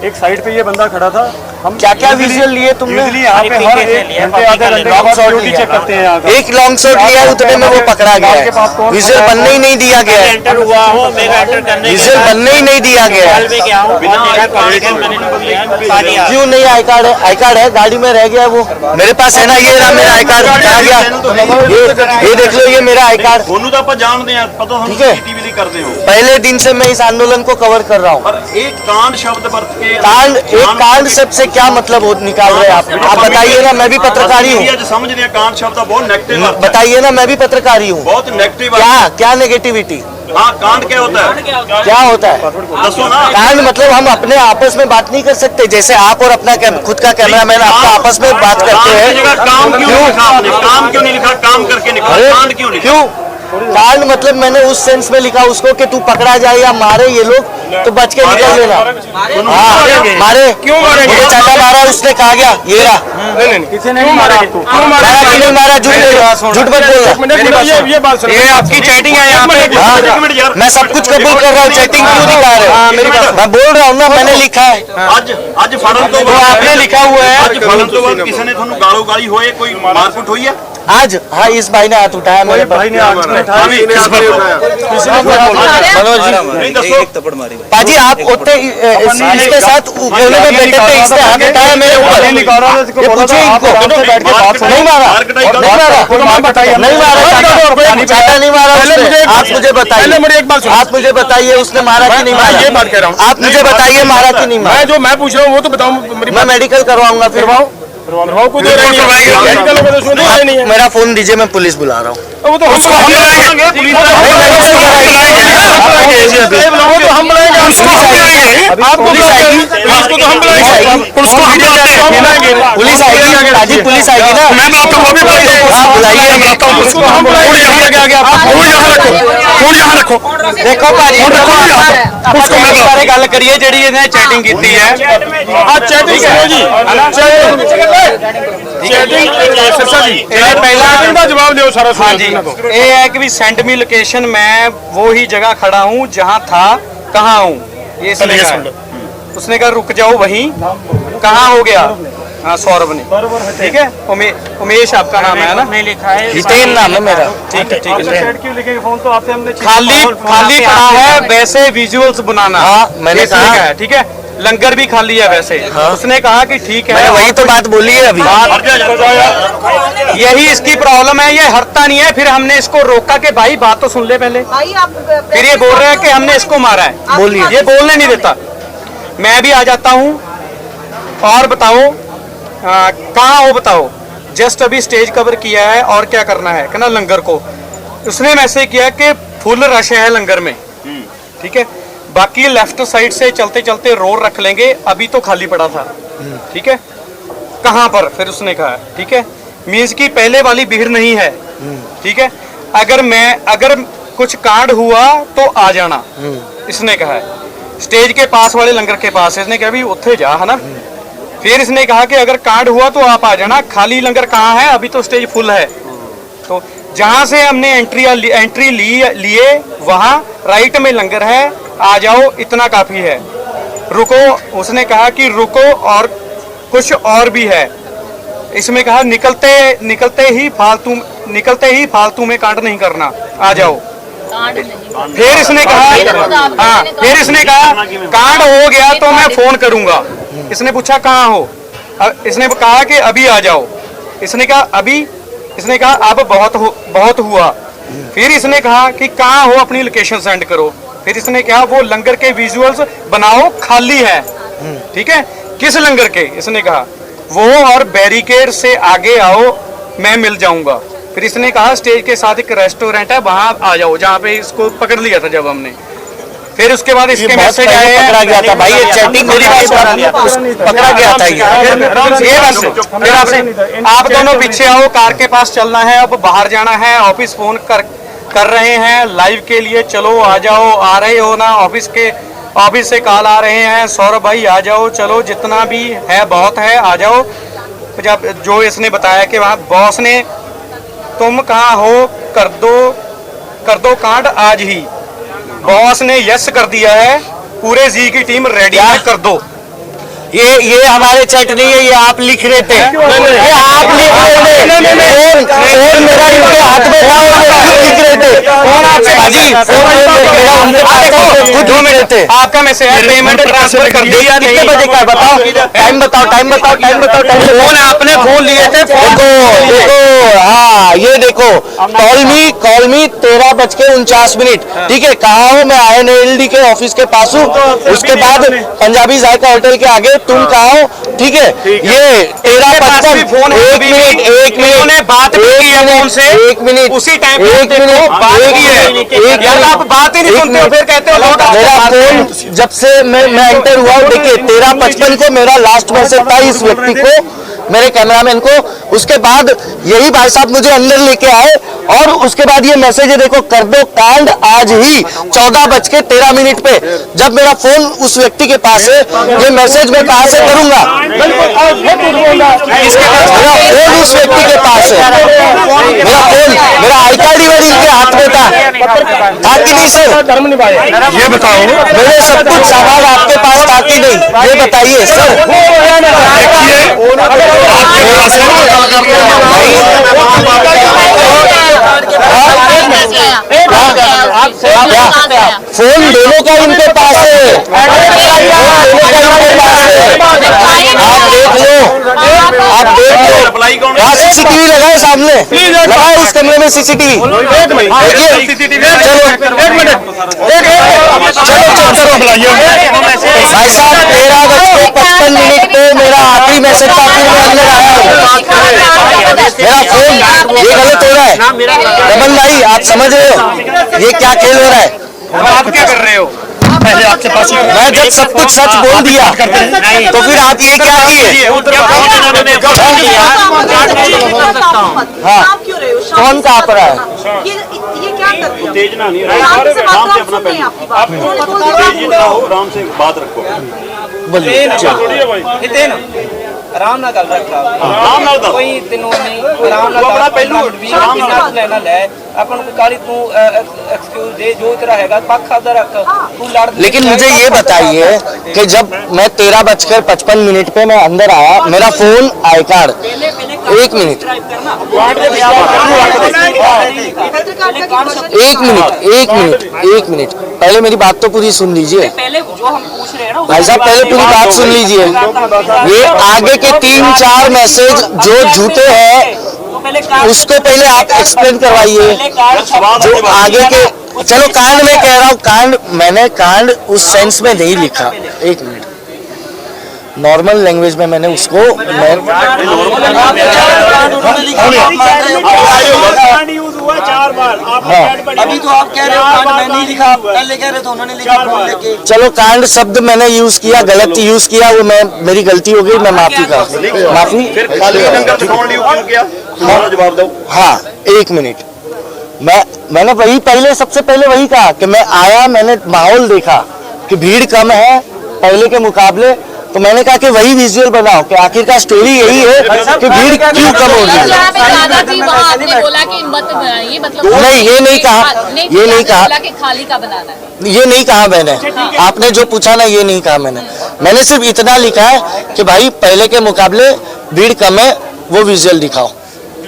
एक साइड पे ये बंदा खड़ा था। हम क्या क्या विजुअल लिए तुमने? यूजुअली यहाँ पे हर 1 घंटे आधे घंटे के बाद सिक्योरिटी चेक करते हैं यहाँ का। एक लॉन्ग शॉट लिया है, उतने में वो पकड़ा गया है। विजुअल बनने ही नहीं दिया गया है, एंटर हुआ हो, मेरा एंटर करने के विजुअल बनने ही नहीं दिया गया है। में क्या हो, बिना मेरा आई कार्ड के मैंने नहीं किया, खाली आ क्यों नहीं आई कार्ड है? आई कार्ड है, गाड़ी में रह गया है वो। मेरे पास है ना, ये रहा मेरा आई कार्ड, कहाँ गया? ये देख लो, ये मेरा आई कार्ड। ਉਹਨੂੰ ਤਾਂ ਆਪਾਂ ਜਾਣਦੇ ਆ ਪਤਾ ਤੁਹਾਨੂੰ ठीक है। टीवी ਦੀ ਕਰਦੇ ਹੋ पहले दिन से मैं इस आंदोलन को कवर कर रहा हूँ। पर एक कांड शब्द वर्त के कांड, एक कांड शब्द से क्या मतलब निकाल रहे हैं आप बताइए ना, मैं भी पत्रकारी हूँ। ਅੱਜ ਸਮਝਦੇ ਆ ਕਾਂਡ ਸ਼ਬਦ ਦਾ ਬਹੁਤ 네ਗੇਟਿਵ अर्थ है बताइए ना, मैं भी पत्रकारी हूँ। बहुत नेगेटिव क्या क्या नेगेटिविटी, हाँ कांड क्या होता है क्या होता है? दसो ना कांड मतलब हम अपने आपस में बात नहीं कर सकते, जैसे आप और अपना खुद का कैमरामैन आपका आपस में बात करते कांड की हैं। जगह काम क्यों नहीं लिखा आपने काम क्यों नहीं लिखा काम करके निकला अरे, कांड क्यों लिखा क्यों? कांड मतलब मैंने उस सेंस में लिखा उसको कि तू पकड़ा जाए या मारे ये लोग तो बच के निकल लेना। हाँ मारे, क्यों मारेंगे? मुझे चाटा मारा, उसने कहा गया ये रहा। नहीं किसी ने नहीं मारा आपको। मारा कि नहीं मारा, झूठ झूठ मत बोलना। ये बात सुनो, ये आपकी चैटिंग है यहाँ पे। हाँ, एक मिनट यार मैं सब कुछ कबूल कर रहा हूँ, चैटिंग क्यों दिखा रहे हो? मैं बोल रहा हूँ ना, मैंने लिखा है, ਅੱਜ ਫੜਨ ਤੋਂ वो आपने लिखा हुआ है। ਅੱਜ ਫੜਨ ਤੋਂ ਬਾਅਦ ਕਿਸੇ ਨੇ ਤੁਹਾਨੂੰ ਗਾਲੋ ਗਾਲੀ ਹੋਏ ਕੋਈ ਮਾਰਕੁੱਟ ਹੋਈ ਹੈ आज हाँ इस भाई ने हाथ उठाया मेरे पर। भाई ने आज में था किसी ने आपने उठाया मनोज जी, नहीं दसो पाजी आप उठते इसके साथ कोने में बैठे थे, इसने हाथ उठाया मेरे ऊपर। ये पूछिए इनको, नहीं मारा, नहीं मारा, नहीं मारा, चाटा नहीं मारा उसने। आप मुझे बताइए, मेरी एक बात सुनो, आप मुझे बताइए उसने मारा कि नहीं मारा? ये बात कह रहा हूँ, आप मुझे बताइए मारा कि नहीं मारा? मैं पूछ रहा हूँ वो तो बताऊँ। मैं मेडिकल करवाऊंगा फिर। करवाओ को दे रही है, मेडिकल को तो सुन ही नहीं है। मेरा फोन दीजिए, मैं पुलिस बुला रहा हूँ। वो तो हम बुलाएंगे, पुलिस वो तो हम बुलाएंगे, पुलिस को हम बुलाएंगे, आपको पुलिस आएगी, पुलिस को तो हम बुलाएंगे, पुलिस को हम बुलाएंगे। पुलिस आएगी राजीव, पुलिस आएगी ना। मैं बुलाता हूँ, वो भी बुलाइए। हाँ, बुलाइए। मैं बुलाता हूँ पुलिस को। हम फोन यहाँ रखो, फोन यहाँ रखो, फोन यहाँ रखो। देखो भाजी पुलिस को मैं बुलाता बारे गल करिए ਜਿਹੜੀ ਇਹਨੇ ਚੈਟਿੰਗ ਕੀਤੀ ਹੈ ਆ ਚੈਟਿੰਗ ਕਰੋ ਜੀ ਚੈਟਿੰਗ ਸਿਰਸਾ ਜੀ ਇਹ ਪਹਿਲਾਂ ਇਹਦਾ ਜਵਾਬ ਦਿਓ ਸਾਰਾ हाँ जी, ये है कि भी सेंड मी लोकेशन, मैं वो ही जगह खड़ा हूँ जहाँ था, कहाँ हूँ, ये इसने कहा है। उसने कहा रुक जाओ वहीं, कहाँ हो गया। हाँ, सौरभ ने, ठीक है। उमेश आपका नाम है ना? नहीं लिखा है। हितेन नाम है मेरा। ठीक है, ठीक है। क्यों लिखेंगे फोन तो आपसे हमने खाली खाली पड़ा है वैसे विजुअल्स बनाना। हाँ, मैंने इसने कहा। है, ठीक है। लंगर भी खाली है वैसे। उसने कहा कि ठीक है, मैंने वही तो बात बोली है अभी। यही इसकी प्रॉब्लम है, ये हटता नहीं है। फिर हमने इसको रोका कि भाई बात तो सुन ले पहले। भाई आप फिर ये बोल रहे हैं कि हमने इसको मारा है। बोलिए। ये बोलने नहीं देता। मैं भी आ जाता हूँ और बताओ कहाँ हो, बताओ। जस्ट अभी स्टेज कवर किया है और क्या करना है, कहना लंगर को। उसने मैसेज किया कि फुल रश है लंगर में, ठीक है। बाकी लेफ्ट साइड से चलते चलते रोड रख लेंगे, अभी तो खाली पड़ा था, ठीक है। कहाँ पर, फिर उसने कहा, ठीक है। मीन्स की पहले वाली भीड़ नहीं है, ठीक है। अगर कुछ कांड हुआ तो आ जाना, इसने कहा है। स्टेज के पास वाले लंगर के पास, इसने कहा भी उत्थे जा, है ना। फिर इसने कहा कि अगर कांड हुआ तो आप आ जाना, खाली लंगर कहाँ है, अभी तो स्टेज फुल है। तो जहाँ से हमने एंट्री लिए वहाँ राइट में लंगर है, आ जाओ, इतना काफी है। रुको, उसने कहा कि रुको और कुछ और भी है। इसमें कहा निकलते ही फालतू में कांड नहीं करना, आ जाओ। फिर इसने कहा, हाँ, फिर इसने कहा कांड हो गया तो मैं फोन करूंगा। इसने पूछा कहाँ हो, इसने कहा कि अभी आ जाओ। इसने कहा अभी, इसने कहा अब बहुत हुआ। फिर इसने कहा कि कहाँ हो, अपनी लोकेशन सेंड करो। फिर इसने कहा वो लंगर के विजुअल्स बनाओ, खाली है, ठीक है। किस लंगर के, इसने कहा वो, और बैरिकेड से आगे आओ, मैं मिल जाऊंगा। फिर इसने कहा स्टेज के साथ एक रेस्टोरेंट है, वहां आ जाओ, जहाँ पे इसको पकड़ लिया था जब हमने। फिर उसके बाद इसके मैसेज आए हैं, पकड़ा गया था भाई, ये चैटिंग मेरी बात पकड़ा गया था ये बस। फिर आपसे आप दोनों पीछे आओ, कार के पास चलना है, अब बाहर जाना है। ऑफिस फोन कर रहे हैं लाइव के लिए, चलो आ जाओ, आ रहे हो ना। ऑफिस से कॉल आ रहे हैं, सौरभ भाई आ जाओ, चलो जितना भी है बहुत है, आ जाओ। जब जो इसने बताया कि वहाँ बॉस ने, तुम कहाँ हो, कर दो कांड आज ही। बॉस ने यस कर दिया है, पूरे जी की टीम रेडी है, कर दो। ये हमारे चैट नहीं है, ये आप लिख रहे थे, ये आप लिख रहे थे। फोन मेरा इनके हाथ में था और ये लिख रहे थे। फोन आपसे भाजी, फोन मेरा उनके पास था, खुद ढूंढ रहे थे। आपका मैसेज है, पेमेंट ट्रांसफर कर दिया। कितने बजे का है बताओ, टाइम बताओ। फोन आपने फोन लिए थे, देखो, हाँ ये देखो, कॉल मी 13:49, ठीक है। कहाँ हूँ मैं, INLD के ऑफिस के पास हूँ। उसके बाद पंजाबी जायका होटल के आगे, तुम कहाँ हो, ठीक है। ये 13:55, एक मिनट बात की है फोन से, एक मिनट, उसी टाइम बात की है। आप बात ही नहीं सुनते हो, फिर कहते हो मेरा फोन जब से मैं एंटर हुआ हूँ, देखिए 13:55 को मेरा लास्ट मैसेज था इस व्यक्ति को, मेरे कैमरामैन को। उसके बाद यही भाई साहब मुझे अंदर लेके आए और उसके बाद ये मैसेज है, देखो, कर दो कांड आज ही 14:13 पे। जब मेरा फोन उस व्यक्ति के पास है, ये मैसेज मैं कहाँ से करूंगा, मेरा फोन उस व्यक्ति के पास है, मेरा फोन, मेरा आई कार्ड ही इनके हाथ में था कि नहीं सर, ये बताओ, मेरे सब कुछ सामान आपके पास था कि नहीं, ये बताइए सर। फोन दोनों का इनके पास है, आप देख लो, वहाँ CCTV लगाए सामने, लगाए उस कमरे में CCTV। भाई साहब 13:55 पे मेरा आखिरी मैसेज था, फिर मैं अंदर आया हूँ। मेरा फोन, ये गलत हो रहा है रमन भाई, आप समझ रहे हो ये क्या खेल हो रहा है। आप क्या कर रहे हो? पहले आपके पास ही मैं जब सब कुछ सच बोल दिया तो फिर आप ये क्या किए? हाँ, कौन कहाँ पर है? ये क्या कर दिया? तेज ना नहीं आराम से आराम से बात अपना सुन रहे हैं आपकी बात। तेज ना हो, आराम से बात रखो। बोलिए। हितेन आराम ਨਾਲ ਗੱਲ ਰੱਖ आराम नाल दस। ਕੋਈ ਤੈਨੂੰ ਨਹੀਂ ਆਰਾਮ ਨਾਲ ਉਹ ਆਪਣਾ ਗੱਲ ਪਹਿਲੂ ਆਰਾਮ ਨਾਲ ਨਾਲ ਲੈਣਾ ਲੈ ਆਪਾਂ ਨੂੰ ਕਾਲੀ ਤੂੰ ਐਕਸਕਿਊਜ਼ ਦੇ ਜੋ ਤੇਰਾ ਹੈਗਾ ਪੱਖ ਆਪਦਾ ਰੱਖ ਤੂੰ ਲੜ लेकिन मुझे ये बताइए कि जब मैं 13:55 पे मैं अंदर आया, मेरा फोन आई कार्ड, एक मिनट एक मिनट पहले मेरी बात तो पूरी सुन लीजिए पहले जो हम पूछ रहे हैं ना भाई साहब, पहले पूरी बात सुन लीजिए। ये आगे के 3-4 मैसेज जो झूठे हैं उसको पहले आप एक्सप्लेन करवाइए। जो आगे के, चलो कांड में कह रहा हूँ, कांड मैंने कांड उस सेंस में नहीं लिखा। एक मिनट, नॉर्मल लैंग्वेज में मैंने उसको अभी तो आप कह रहे हो कांड मैं नहीं लिखा, पहले कह रहे थे उन्होंने लिखा फोन लेके। चलो कांड शब्द मैंने यूज किया, गलत यूज किया, वो मैं मेरी गलती हो गई, मैं माफी का माफी। फिर खाली लंगर दिखाने लिए क्यों किया? तुम्हारा जवाब दो। हाँ, एक मिनट, मैंने वही पहले सबसे पहले वही कहा कि मैं आया, मैंने माहौल देखा कि भीड़ कम है पहले के मुकाबले, तो मैंने कहा कि वही विजुअल बनाओ कि आखिरकार स्टोरी यही है कि भीड़ क्यों कम हो रही है। आपने बोला कि मत बनाइए, मतलब नहीं, ये नहीं कहा, ये नहीं कहा, कि खाली का बनाना है, ये नहीं कहा मैंने। आपने जो पूछा ना, ये नहीं कहा मैंने सिर्फ इतना लिखा है कि भाई पहले के मुकाबले भीड़ कम है, वो विजुअल दिखाओ।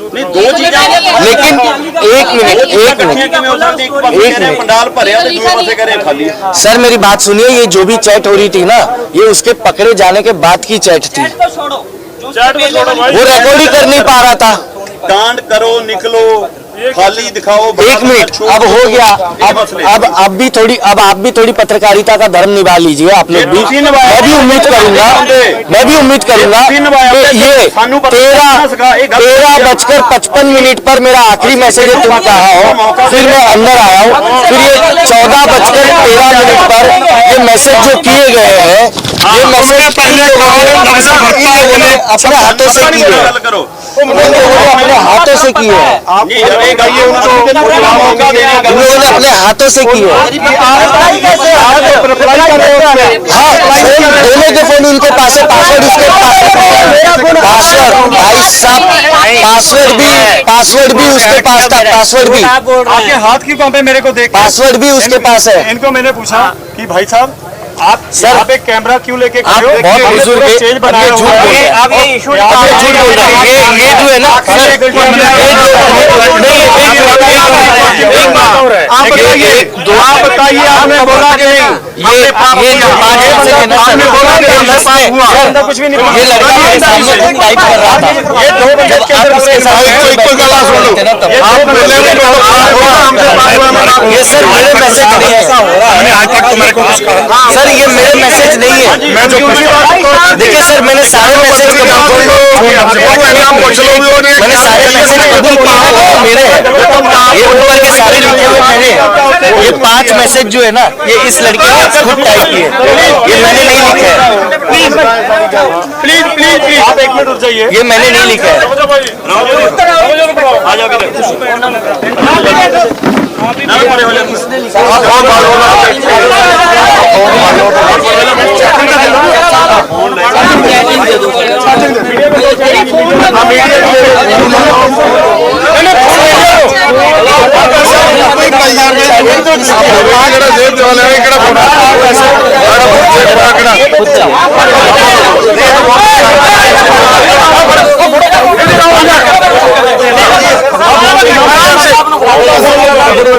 दो चीजें, लेकिन एक मिनट पंडाल भरे तो दूसरे पासे करे खाली। सर मेरी बात सुनिए, ये जो भी चैट हो रही थी ना, ये उसके पकड़े जाने के बाद की चैट थी, वो रिकॉर्ड ही कर नहीं पा रहा था। कांड करो, निकलो, खाली दिखाओ। एक मिनट, अब हो गया, अब आप भी थोड़ी पत्रकारिता का धर्म निभा लीजिए आप लोग भी। मैं भी उम्मीद करूंगा कि ये 13:55 पर मेरा आखिरी मैसेज तुम कहा हो, फिर मैं अंदर आया हूँ, फिर ये 14:13 पर ये मैसेज जो किए गए हैं, ये मैसेज अपने हाथों से किए हैं, अपने हाथों से किए हैं, उन्होंने अपने हाथों से किए हैं। हाँ, दोनों के फोन उनके पास है, पासवर्ड उसके पास, भाई साहब पासवर्ड भी उसके पास था, पासवर्ड भी आपके हाथ की पंपे मेरे को देख, पासवर्ड भी उसके पास है। इनको मैंने पूछा कि भाई साहब आप सर, आप एक कैमरा क्यों लेके आप खड़े हो? बहुत बुजुर्ग हैं, चेंज बना ये रहे झूठ बोल रहे हैं। आप ये इशू आप ये झूठ बोल रहे हैं। ये जो है ना सर, आप बताइए, आपने बोला कि नहीं, ये जो 5 मैसेज है ना, आपने बोला कि हमने पास हुआ, सर, कुछ भी नहीं, ये लड़का मेरे सामने खुद टाइप कर रहा था। ये 2 बजे जब आप उसके साथ ये सर मेरे मैसेज नहीं है, आज तक तुम्हारे को कुछ कहा सर ये मेरे मैसेज नहीं है। मैं जो देखिए सर, मैंने सारे मैसेज मैंने सारे मैसेज कबूल किए हैं, वो मेरे हैं, ये ऊपर के सारे लिखे हुए मेरे हैं। ये 5 मैसेज जो है ना, ये इस लड़के ने खुद टाइप किए, ये मैंने नहीं लिखे हैं। प्लीज आप 1 मिनट रुक जाइए, ये मैंने नहीं लिखा है। आ जाओ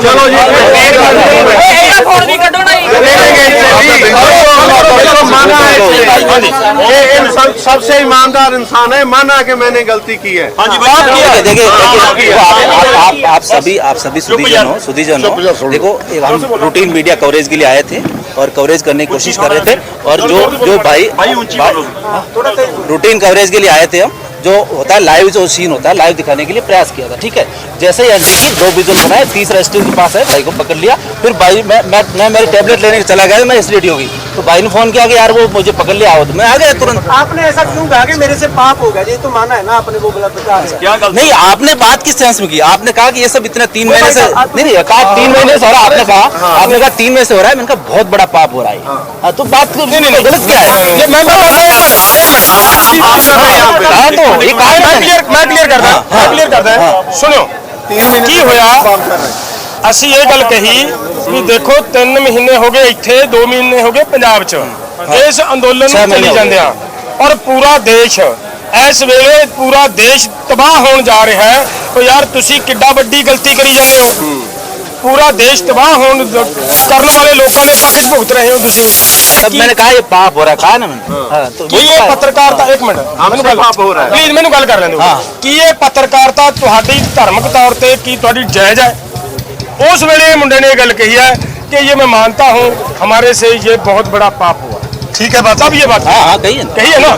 चलो जी, सबसे ईमानदार इंसान है, माना कि मैंने गलती की है। देखिए आप सभी सुधीजन हो। देखो हम रूटीन मीडिया कवरेज के लिए आए थे और कवरेज करने की कोशिश कर रहे थे। और जो भाई रूटीन कवरेज के लिए आए थे हम, जो होता है लाइव, जो सीन होता है लाइव दिखाने के लिए प्रयास किया था। ठीक है, जैसे ही एंट्री की 2 विजुअल बनाए, तीसरा स्टेज के पास है, भाई को पकड़ लिया। फिर भाई मैं मेरी टैबलेट लेने चला गया, मैं एसिडिटी हो गई, तो भाई ने फोन किया कि यार वो मुझे पकड़ लिया, आओ, तो मैं आ गया तुरंत। आपने ऐसा क्यों कहा कि मेरे से पाप हो गया? ये तो माना है ना आपने, वो गलत बताया है। क्या गलत? नहीं, आपने बात किस सेंस में की? आपने कहा कि ये सब इतने 3 महीने से नहीं कहा 3 महीने से हो रहा है। आपने कहा 3 महीने से हो रहा है। मैंने कहा बहुत बड़ा पाप हो रहा है। तो बात नहीं गलत क्या है? मैं क्लियर करता है। सुनो, की होया ਅਸੀਂ ਇਹ ਗੱਲ ਕਹੀ ਵੀ ਦੇਖੋ 3 ਮਹੀਨੇ ਹੋ ਗਏ ਇੱਥੇ, 2 ਮਹੀਨੇ ਹੋ ਗਏ ਪੰਜਾਬ 'ਚ ਇਸ ਅੰਦੋਲਨ ਨੂੰ ਚੱਲੀ ਜਾਂਦੇ ਆ, ਔਰ ਪੂਰਾ ਦੇਸ਼ ਇਸ ਵੇਲੇ ਪੂਰਾ ਦੇਸ਼ ਤਬਾਹ ਹੋਣ ਜਾ ਰਿਹਾ ਹੈ। ਉਹ ਯਾਰ ਤੁਸੀਂ ਕਿੱਡਾ ਵੱਡੀ ਗਲਤੀ ਕਰੀ ਜਾਂਦੇ ਹੋ। पूरा देश तबाह होने करने वाले लोगों ने पक्ष भुगत रहे हो तुसी। तब मैंने कहा ये पाप हो रहा है, कहा ना मैंने। हाँ, तो ये पत्रकारिता, एक मिनट पाप हो रहा है, प्लीज मैंने गल कर लेने दो कि ये पत्रकारिता तुहाडी धार्मिक तौर पे की तुहाडी जायज है? उस वेले मुंडे ने गल कही है कि ये मैं मानता हूँ हमारे से ये बहुत बड़ा पाप हुआ। ठीक है बात, अब ये बात कही है ना,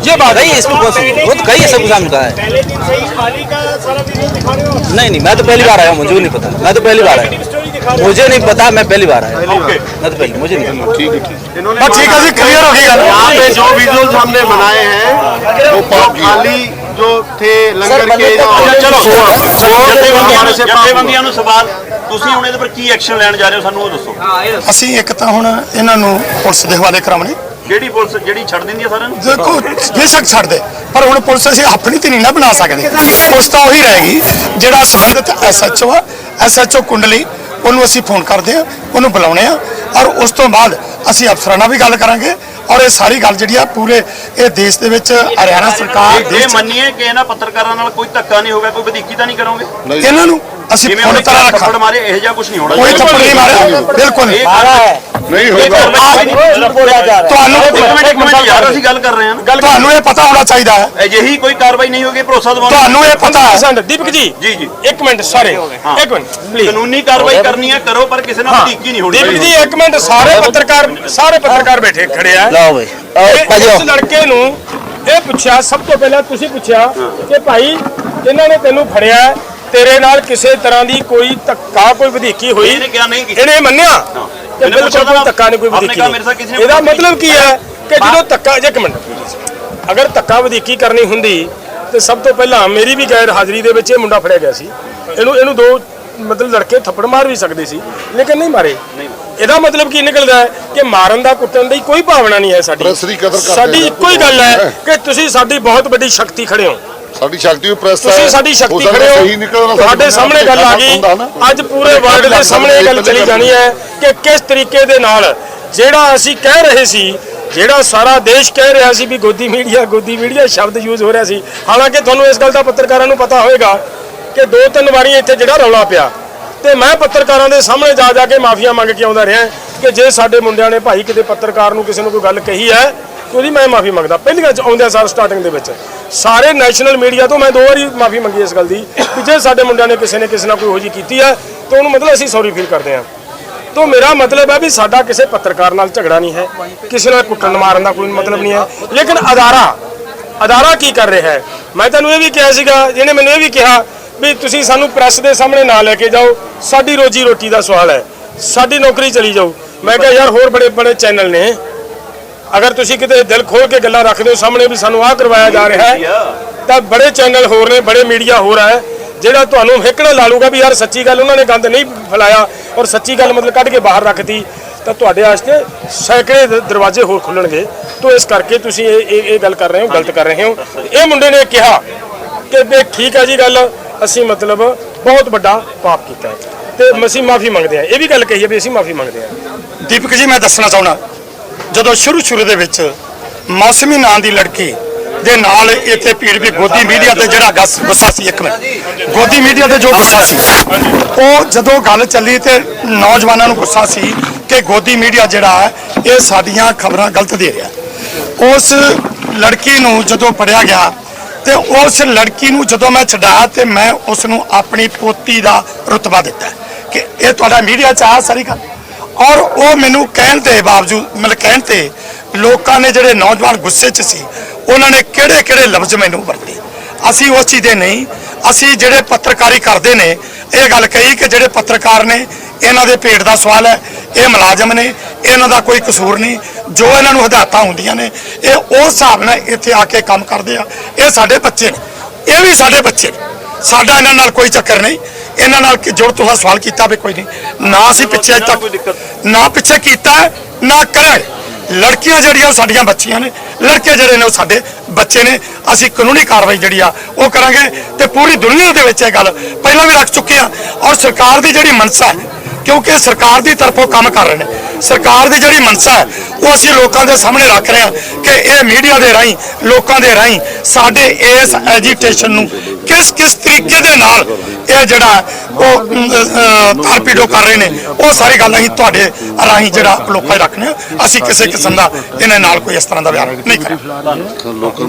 ये बात है, इसको वो तो कही सब काम का है। पहले दिन से ही खाली का सारा वीडियो दिखा रहे हो? नहीं, मैं तो पहली बार आया हूँ, मुझे नहीं पता, मैं तो पहली बार आया, मुझे नहीं पता, मैं पहली बार आया, मैं तो पहले, मुझे नहीं पता। ठीक है, इन्होंने ठीक है जी, क्लियर हो गया। यहाँ पे जो विजुअल्स हमने बनाए हैं वो खाली जो थे लंगर के, चलो हमारे से ਜਥੇਬੰਦੀਆਂ ਨੂੰ ਸਵਾਲ, ਤੁਸੀਂ ਹੁਣ ਇਹਦੇ ਪਰ ਕੀ ਐਕਸ਼ਨ ਲੈਣ ਜਾ ਰਹੇ ਹੋ, ਸਾਨੂੰ ਉਹ ਦੱਸੋ। ਅਸੀਂ ਇੱਕ ਤਾਂ ਹੁਣ ਇਹਨਾਂ ਨੂੰ ਪੁਲਿਸ ਦੇ ਹਵਾਲੇ ਕਰਾਉਣੇ। ਜਿਹੜੀ ਪੁਲਿਸ ਜਿਹੜੀ ਛੱਡ ਦਿੰਦੀ ਆ ਸਾਰਿਆਂ ਨੂੰ? ਦੇਖੋ ਬੇਸ਼ੱਕ ਛੱਡ ਦੇ, ਪਰ ਹੁਣ ਪੁਲਿਸ ਅਸੀਂ ਆਪਣੀ ਤੇ ਨਹੀਂ ਨਾ ਬਣਾ ਸਕਦੇ। ਪੁਲਿਸ ਤਾਂ ਉਹੀ ਰਹੇਗੀ ਜਿਹੜਾ ਸੰਬੰਧਿਤ ਐਸਐਚਓ ਆ, ਐਸਐਚਓ ਕੁੰਡਲੀ, ਉਹਨੂੰ ਅਸੀਂ ਫੋਨ ਕਰਦੇ ਆ, ਉਹਨੂੰ ਬੁਲਾਉਣੇ ਆ, ਔਰ ਉਸ ਤੋਂ ਬਾਅਦ ਅਸੀਂ ਅਫਸਰਾਂ ਨਾਲ ਵੀ ਗੱਲ ਕਰਾਂਗੇ। ਔਰ ਇਹ ਸਾਰੀ ਗੱਲ ਜਿਹੜੀ ਆ ਪੂਰੇ ਇਹ ਦੇਸ਼ ਦੇ ਵਿੱਚ ਹਰਿਆਣਾ ਸਰਕਾਰ ਇਹ ਮੰਨੀਏ ਕਿ ਇਹਨਾਂ ਪੱਤਰਕਾਰਾਂ ਨਾਲ ਕੋਈ ਧੱਕਾ ਨਹੀਂ ਹੋਗਾ, ਕੋਈ ਵਧੀਕੀ ਤਾਂ ਨਹੀਂ ਕਰੋਗੇ ਇਹਨਾਂ ਨੂੰ ਅਸੀਂ ਪੂਰੀ ਤਰ੍ਹਾਂ ਰੱਖਾਂਗੇ। ਥੱਪੜ ਮਾਰੇ ਇਹ ਜਿਹਾ ਕੁਝ ਨਹੀਂ ਹੋਣਾ, ਕੋਈ ਥੱਪੜ ਨਹੀਂ ਮਾਰਿਆ, ਬਿਲਕੁਲ ਨਹੀਂ नहीं होगा। ਤੁਹਾਨੂੰ ਇੱਕ ਮਿੰਟ ਯਾਰ, ਅਸੀਂ ਗੱਲ ਕਰ ਰਹੇ ਹਾਂ, ਤੁਹਾਨੂੰ ਇਹ ਪਤਾ ਹੋਣਾ ਚਾਹੀਦਾ ਹੈ, ਅਜਿਹੀ ਕੋਈ ਕਾਰਵਾਈ ਨਹੀਂ ਹੋਗੀ ਭਰੋਸਾ ਦਿਵਾਉਣ। ਤੁਹਾਨੂੰ ਇਹ ਪਤਾ ਹੈ ਦੀਪਕ ਜੀ। ਜੀ ਜੀ, ਇੱਕ ਮਿੰਟ ਸਾਰੇ, ਇੱਕ ਮਿੰਟ ਪਲੀਜ਼। ਕਾਨੂੰਨੀ ਕਾਰਵਾਈ ਕਰਨੀ ਹੈ ਕਰੋ, ਪਰ ਕਿਸੇ ਨਾਲ ਵਧੀਕੀ ਨਹੀਂ ਹੋਣੀ। ਦੀਪਕ ਜੀ ਇੱਕ ਮਿੰਟ, ਸਾਰੇ ਪੱਤਰਕਾਰ ਬੈਠੇ ਖੜੇ ਆ। लाओ भाई, ਇਸ ਲੜਕੇ ਨੂੰ ਇਹ ਪੁੱਛਿਆ, ਸਭ ਤੋਂ ਪਹਿਲਾਂ ਤੁਸੀਂ ਪੁੱਛਿਆ ਕਿ ਭਾਈ ਇਹਨਾਂ ਨੇ ਤੈਨੂੰ ਫੜਿਆ, ਤੇਰੇ ਨਾਲ ਕਿਸੇ ਤਰ੍ਹਾਂ ਦੀ ਕੋਈ ਧੱਕਾ, ਕੋਈ ਵਧੀਕੀ ਹੋਈ? ਇਹਨੇ ਕਿਹਾ ਨਹੀਂ ਕੀਤੀ। ਇਹਨੇ ਮੰਨਿਆ ਕਿ ਬਿਲਕੁਲ ਕੋਈ ਧੱਕਾ ਨਹੀਂ, ਕੋਈ ਵਧੀਕੀ ਨਹੀਂ। ਇਹਦਾ ਮਤਲਬ ਕੀ ਹੈ ਕਿ ਜਦੋਂ ਧੱਕਾ, ਇੱਕ ਮਿੰਟ, ਅਗਰ ਧੱਕਾ ਵਧੀਕੀ ਕਰਨੀ ਹੁੰਦੀ ਤੇ ਸਭ ਤੋਂ ਪਹਿਲਾਂ ਮੇਰੀ ਵੀ ਗੈਰ ਹਾਜ਼ਰੀ ਦੇ ਵਿੱਚ ਇਹ ਮੁੰਡਾ ਫੜਿਆ ਗਿਆ ਸੀ। ਇਹਨੂੰ 2 ਮਤਲਬ ਲੜਕੇ ਥੱਪੜ ਮਾਰ ਵੀ ਸਕਦੇ ਸੀ, ਲੇਕਿਨ ਨਹੀਂ ਮਾਰੇ। ਇਹਦਾ ਮਤਲਬ ਕੀ ਨਿਕਲਦਾ ਹੈ ਕਿ ਮਾਰਨ ਦਾ, ਕੁੱਟਣ ਦੀ ਕੋਈ ਭਾਵਨਾ ਨਹੀਂ ਹੈ ਸਾਡੀ। ਸਾਡੀ ਇੱਕੋ ਹੀ ਗੱਲ ਹੈ ਕਿ ਤੁਸੀਂ ਸਾਡੀ ਬਹੁਤ ਵੱਡੀ ਸ਼ਕਤੀ ਖੜੇ ਹੋ, ਸਾਡੀ ਸ਼ਕਤੀ ਵੀ ਪ੍ਰੈਸ ਤੁਸੀਂ ਸਾਡੀ ਸ਼ਕਤੀ ਖੜੇ ਹੋ। ਤੁਹਾਡੇ ਸਾਹਮਣੇ ਗੱਲ ਆ ਗਈ, ਅੱਜ ਪੂਰੇ ਵਰਲਡ ਦੇ ਸਾਹਮਣੇ ਇਹ ਗੱਲ ਚਲੀ ਜਾਣੀ ਹੈ ਕਿ ਕਿਸ ਤਰੀਕੇ ਦੇ ਨਾਲ ਜਿਹੜਾ ਅਸੀਂ ਕਹਿ ਰਹੇ ਸੀ, ਜਿਹੜਾ ਸਾਰਾ ਦੇਸ਼ ਕਹਿ ਰਿਹਾ ਸੀ ਵੀ ਗੋਦੀ ਮੀਡੀਆ ਸ਼ਬਦ ਯੂਜ਼ ਹੋ ਰਿਹਾ ਸੀ। ਹਾਲਾਂਕਿ ਤੁਹਾਨੂੰ ਇਸ ਗੱਲ ਦਾ ਪੱਤਰਕਾਰਾਂ ਨੂੰ ਪਤਾ ਹੋਵੇਗਾ ਕਿ 2-3 ਵਾਰੀ ਇੱਥੇ ਜਿਹੜਾ ਰੌਲਾ ਪਿਆ ਤੇ ਮੈਂ ਪੱਤਰਕਾਰਾਂ ਦੇ ਸਾਹਮਣੇ ਜਾ ਕੇ ਮਾਫੀਆ ਮੰਗ ਕੇ ਆਉਂਦਾ ਰਿਹਾ ਕਿ ਜੇ ਸਾਡੇ ਮੁੰਡਿਆਂ ਨੇ ਭਾਈ ਕਿਤੇ ਪੱਤਰਕਾਰ ਨੂੰ ਕਿਸੇ ਨੂੰ ਕੋਈ ਗੱਲ ਕਹੀ ਹੈ ਉਹਦੀ ਮੈਂ ਮਾਫੀ ਮੰਗਦਾ। ਪਹਿਲੀਆਂ ਚ ਆਉਂਦਿਆਂ ਸਾਰ ਸਟਾਰਟਿੰਗ ਦੇ ਵਿੱਚ ਸਾਰੇ ਨੈਸ਼ਨਲ ਮੀਡੀਆ ਤੋਂ ਮੈਂ 2 ਵਾਰੀ ਮਾਫੀ ਮੰਗੀ ਇਸ ਗੱਲ ਦੀ ਕਿ ਜੇ ਸਾਡੇ ਮੁੰਡਿਆਂ ਨੇ ਕਿਸੇ ਨਾਲ ਕੋਈ ਹੋ ਜੀ ਕੀਤੀ ਹੈ ਤਾਂ ਉਹਨੂੰ ਮਤਲਬ ਅਸੀਂ ਸੌਰੀ ਫੀਲ ਕਰਦੇ ਹਾਂ। तो मेरा मतलब है भी साडा किसी पत्रकार नाल झगड़ा नहीं है, किसी नाल कुट्टन मारन दा कोई मतलब नहीं है, लेकिन अदारा की कर रहा है। मैं तैनूं ये भी कहा सीगा, जिहने मैनूं ये भी कहा भी तुसीं सानूं प्रेस दे सामने ना लेके जाओ, साडी रोजी रोटी दा सवाल है, साडी नौकरी चली जाओ। मैं कहा यार होर बड़े बड़े चैनल ने, अगर तुसीं किते दिल खोल के गल्लां रखदे हो सामने भी सानूं आ करवाया जा रहा है, तां बड़े चैनल होर ने, बड़े मीडिया हो रहा है ਜਿਹੜਾ ਤੁਹਾਨੂੰ ਹਿੱਕਣਾ ਲਾ ਲੂਗਾ ਵੀ ਯਾਰ ਸੱਚੀ ਗੱਲ ਉਹਨਾਂ ਨੇ ਗੰਦ ਨਹੀਂ ਫੈਲਾਇਆ ਔਰ ਸੱਚੀ ਗੱਲ ਮਤਲਬ ਕੱਢ ਕੇ ਬਾਹਰ ਰੱਖਤੀ, ਤਾਂ ਤੁਹਾਡੇ ਵਾਸਤੇ ਸੈਂਕੜੇ ਦਰਵਾਜ਼ੇ ਹੋਰ ਖੁੱਲਣਗੇ। ਤੋਂ ਇਸ ਕਰਕੇ ਤੁਸੀਂ ਇਹ ਗੱਲ ਕਰ ਰਹੇ ਹੋ, ਗਲਤ ਕਰ ਰਹੇ ਹੋ। ਇਹ ਮੁੰਡੇ ਨੇ ਕਿਹਾ ਕਿ ਵੀ ਠੀਕ ਹੈ ਜੀ ਗੱਲ, ਅਸੀਂ ਮਤਲਬ ਬਹੁਤ ਵੱਡਾ ਪਾਪ ਕੀਤਾ ਹੈ ਤੇ ਅਸੀਂ ਮਾਫੀ ਮੰਗਦੇ ਹਾਂ। ਇਹ ਵੀ ਗੱਲ ਕਹੀ ਹੈ ਵੀ ਅਸੀਂ ਮਾਫੀ ਮੰਗਦੇ ਹਾਂ। ਦੀਪਕ ਜੀ ਮੈਂ ਦੱਸਣਾ ਚਾਹੁੰਦਾ, ਜਦੋਂ ਸ਼ੁਰੂ ਦੇ ਵਿੱਚ ਮੌਸਮੀ ਨਾਂ ਦੀ ਲੜਕੀ ਦੇ ਨਾਲ ਇੱਥੇ ਪੀੜਵੀ ਗੋਦੀ ਮੀਡੀਆ ਤੇ ਜਿਹੜਾ ਗੁੱਸਾ ਸੀ, ਇੱਕ ਮਿੰਟ, ਗੋਦੀ ਮੀਡੀਆ ਤੇ ਜੋ ਗੁੱਸਾ ਸੀ ਉਹ ਜਦੋਂ ਗੱਲ ਚੱਲੀ ਤੇ ਨੌਜਵਾਨਾਂ ਨੂੰ ਗੁੱਸਾ ਸੀ ਕਿ ਗੋਦੀ ਮੀਡੀਆ ਜਿਹੜਾ ਹੈ ਇਹ ਸਾਡੀਆਂ ਖਬਰਾਂ ਗਲਤ ਦੇ ਰਿਹਾ। ਉਸ ਲੜਕੀ ਨੂੰ ਜਦੋਂ ਫੜਿਆ ਗਿਆ ਤੇ ਉਸ ਲੜਕੀ ਨੂੰ ਜਦੋਂ ਮੈਂ ਛਡਾਇਆ ਤੇ ਮੈਂ ਉਸ ਨੂੰ ਆਪਣੀ ਪੋਤੀ ਦਾ ਰੁਤਬਾ ਦਿੱਤਾ ਕਿ ਇਹ ਤੁਹਾਡਾ ਮੀਡੀਆ 'ਚ ਆ ਸਾਰੀ ਗੱਲ। ਔਰ ਉਹ ਮੈਨੂੰ ਕਹਿਣ ਦੇ ਬਾਵਜੂਦ ਮਤਲਬ ਕਹਿਣ ਤੇ ਲੋਕਾਂ ਨੇ ਜਿਹੜੇ ਨੌਜਵਾਨ ਗੁੱਸੇ 'ਚ ਸੀ ਉਹਨਾਂ ਨੇ ਕਿਹੜੇ ਕਿਹੜੇ ਲਫ਼ਜ਼ ਮੈਨੂੰ ਵਰਤੇ। ਅਸੀਂ ਉਸ ਚੀਜ਼ ਦੇ ਨਹੀਂ, ਅਸੀਂ ਜਿਹੜੇ ਪੱਤਰਕਾਰੀ ਕਰਦੇ ਨੇ ਇਹ ਗੱਲ ਕਹੀ ਕਿ ਜਿਹੜੇ ਪੱਤਰਕਾਰ ਨੇ ਇਹਨਾਂ ਦੇ ਪੇਟ ਦਾ ਸਵਾਲ ਹੈ, ਇਹ ਮੁਲਾਜ਼ਮ ਨੇ, ਇਹਨਾਂ ਦਾ ਕੋਈ ਕਸੂਰ ਨਹੀਂ, ਜੋ ਇਹਨਾਂ ਨੂੰ ਹਦਾਇਤਾਂ ਹੁੰਦੀਆਂ ਨੇ ਇਹ ਉਸ ਹਿਸਾਬ ਨਾਲ ਇੱਥੇ ਆ ਕੇ ਕੰਮ ਕਰਦੇ ਆ। ਇਹ ਸਾਡੇ ਬੱਚੇ ਨੇ, ਇਹ ਵੀ ਸਾਡੇ ਬੱਚੇ ਨੇ, ਸਾਡਾ ਇਹਨਾਂ ਨਾਲ ਕੋਈ ਚੱਕਰ ਨਹੀਂ। ਇਹਨਾਂ ਨਾਲ ਜੋ ਤੁਸੀਂ ਸਵਾਲ ਕੀਤਾ ਵੀ ਕੋਈ ਨਹੀਂ, ਨਾ ਅਸੀਂ ਪਿੱਛੇ ਅੱਜ ਤੱਕ ਨਾ ਪਿੱਛੇ ਕੀਤਾ ਨਾ ਕਰਾਂਗੇ। ਲੜਕੀਆਂ ਜਿਹੜੀਆਂ ਉਹ ਸਾਡੀਆਂ ਬੱਚੀਆਂ ਨੇ, ਲੜਕੇ ਜਿਹੜੇ ਨੇ ਉਹ ਸਾਡੇ ਬੱਚੇ ਨੇ। ਅਸੀਂ ਕਾਨੂੰਨੀ ਕਾਰਵਾਈ ਜਿਹੜੀ ਆ ਉਹ ਕਰਾਂਗੇ ਤੇ ਪੂਰੀ ਦੁਨੀਆ ਦੇ ਵਿੱਚ ਇਹ ਗੱਲ ਪਹਿਲਾਂ ਵੀ ਰੱਖ ਚੁੱਕੇ ਆ। ਔਰ ਸਰਕਾਰ ਦੀ ਜਿਹੜੀ ਮਨਸਾ ਹੈ, ਕਿਉਂਕਿ ਸਰਕਾਰ ਦੀ ਤਰਫੋਂ ਕੰਮ ਕਰ ਰਹੇ ਨੇ, ਸਰਕਾਰ ਦੀ ਜਿਹੜੀ ਮਨਸਾ ਹੈ ਉਹ ਅਸੀਂ ਲੋਕਾਂ ਦੇ ਸਾਹਮਣੇ ਰੱਖ ਰਹੇ ਹਾਂ ਕਿ ਇਹ ਮੀਡੀਆ ਦੇ ਰਾਹੀਂ ਲੋਕਾਂ ਦੇ ਰਾਹੀਂ ਸਾਡੇ ਇਸ ਐਜੀਟੇਸ਼ਨ ਨੂੰ ਕਿਸ ਤਰੀਕੇ ਦੇ ਨਾਲ ਇਹ ਜਿਹੜਾ ਉਹ ਤਾਰਪੀਡੋ ਕਰ ਰਹੇ ਨੇ ਉਹ ਸਾਰੀ ਗੱਲ ਅਸੀਂ ਤੁਹਾਡੇ ਰਾਹੀਂ ਜਿਹੜਾ ਲੋਕਾਂ 'ਚ ਰੱਖਣੇ ਆ। ਅਸੀਂ ਕਿਸੇ ਕਿਸਮ ਦਾ ਇਹਨਾਂ ਨਾਲ ਕੋਈ ਇਸ ਤਰ੍ਹਾਂ ਦਾ ਬਿਆਨ ਨਹੀਂ ਕਰਾਂਗੇ।